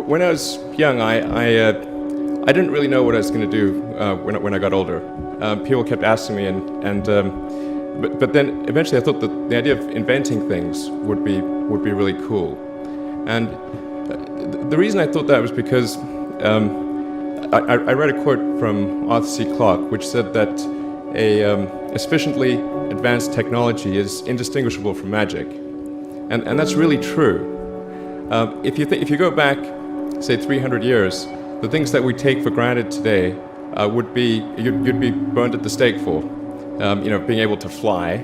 When I was young, I didn't really know what I was going to do when I got older. People kept asking me, but then eventually I thought that the idea of inventing things would be really cool. And the reason I thought that was because I read a quote from Arthur C. Clarke, which said that a sufficiently advanced technology is indistinguishable from magic, and that's really true. If you go back, say 300 years, the things that we take for granted today you'd be burned at the stake for. Being able to fly,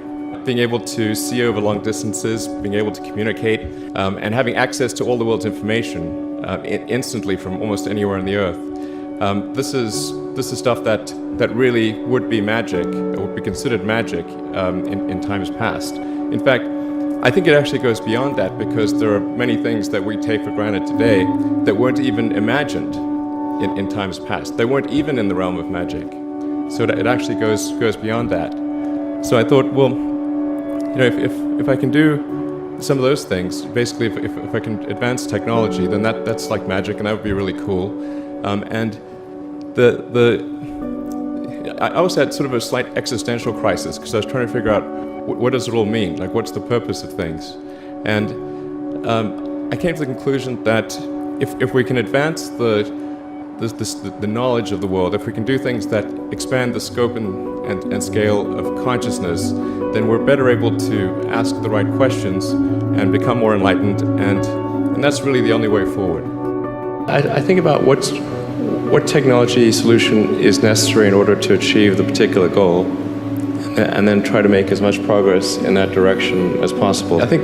being able to see over long distances, being able to communicate, and having access to all the world's information instantly from almost anywhere on the earth. This is stuff that really would be magic, or would be considered magic in times past. In fact, I think it actually goes beyond that, because there are many things that we take for granted today that weren't even imagined in times past. They weren't even in the realm of magic. So it actually goes beyond that. So I thought, well, if I can do some of those things, basically if I can advance technology, then that's like magic, and that would be really cool. And I also had sort of a slight existential crisis, because I was trying to figure out what does it all mean? Like, what's the purpose of things? And I came to the conclusion that if we can advance the knowledge of the world, if we can do things that expand the scope and scale of consciousness, then we're better able to ask the right questions and become more enlightened, and that's really the only way forward. I think about what technology solution is necessary in order to achieve the particular goal, and then try to make as much progress in that direction as possible. I think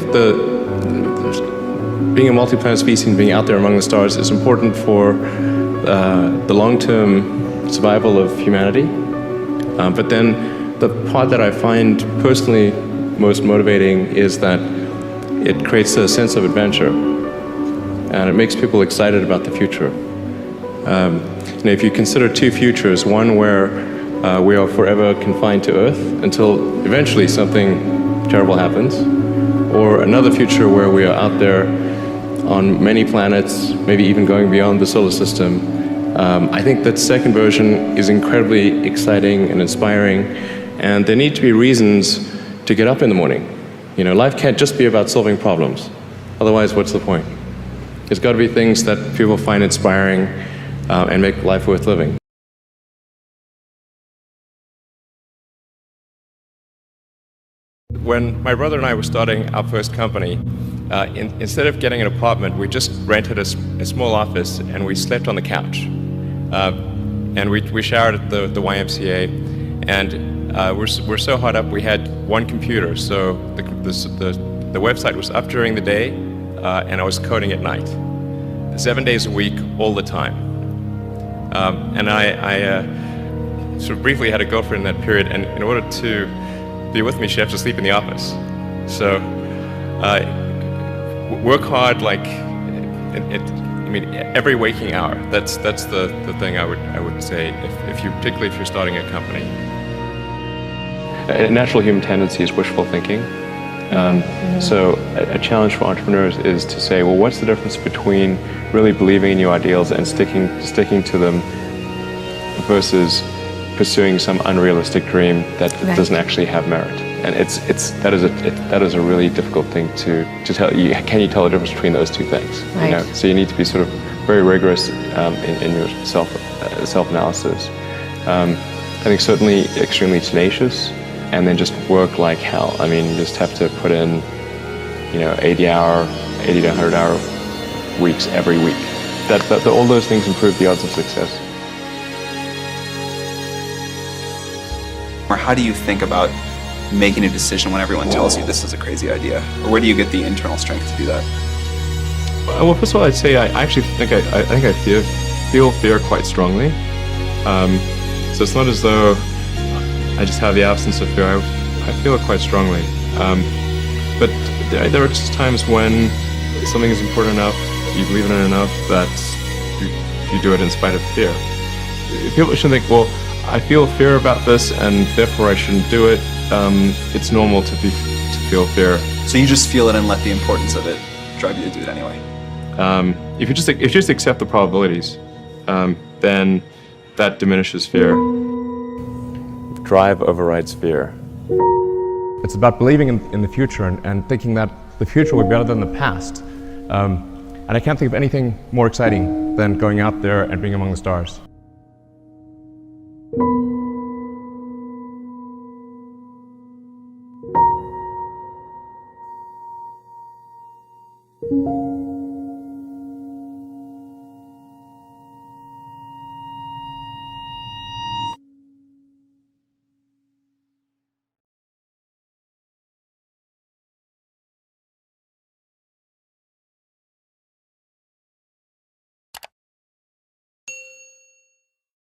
being a multi-planet species and being out there among the stars is important for the long-term survival of humanity. But then the part that I find personally most motivating is that it creates a sense of adventure, and it makes people excited about the future. If you consider two futures, one where we are forever confined to Earth until eventually something terrible happens, or another future where we are out there on many planets, maybe even going beyond the solar system. I think that second version is incredibly exciting and inspiring, and there need to be reasons to get up in the morning. Life can't just be about solving problems. Otherwise, what's the point? There's got to be things that people find inspiring and make life worth living. When my brother and I were starting our first company, instead of getting an apartment, we just rented a small office, and we slept on the couch. And we showered at the YMCA, and we're so hot up we had one computer, so the website was up during the day, and I was coding at night, 7 days a week, all the time. And I sort of briefly had a girlfriend in that period, and in order to be with me, she had to sleep in the office. So work hard, like every waking hour. That's the thing I would say particularly if you're starting a company. A natural human tendency is wishful thinking. So a challenge for entrepreneurs is to say, well, what's the difference between really believing in your ideals and sticking to them versus pursuing some unrealistic dream that doesn't actually have merit? And that is a really difficult thing to tell. Can you tell the difference between those two things? Right. So you need to be sort of very rigorous in your self-analysis. I think certainly extremely tenacious, and then just work like hell. I mean, you just have to put in 80 to 100 hour weeks every week. All those things improve the odds of success. Or how do you think about making a decision when everyone tells you this is a crazy idea? Or where do you get the internal strength to do that? Well, first of all, I'd say I actually think I feel fear quite strongly. So it's not as though I just have the absence of fear. I feel it quite strongly. But there are just times when something is important enough, you believe in it enough, that you do it in spite of fear. People shouldn't think, well, I feel fear about this, and therefore I shouldn't do it. It's normal to feel fear. So you just feel it and let the importance of it drive you to do it anyway? if you just accept the probabilities, then that diminishes fear. Drive overrides fear. It's about believing in the future and thinking that the future will be better than the past. And I can't think of anything more exciting than going out there and being among the stars.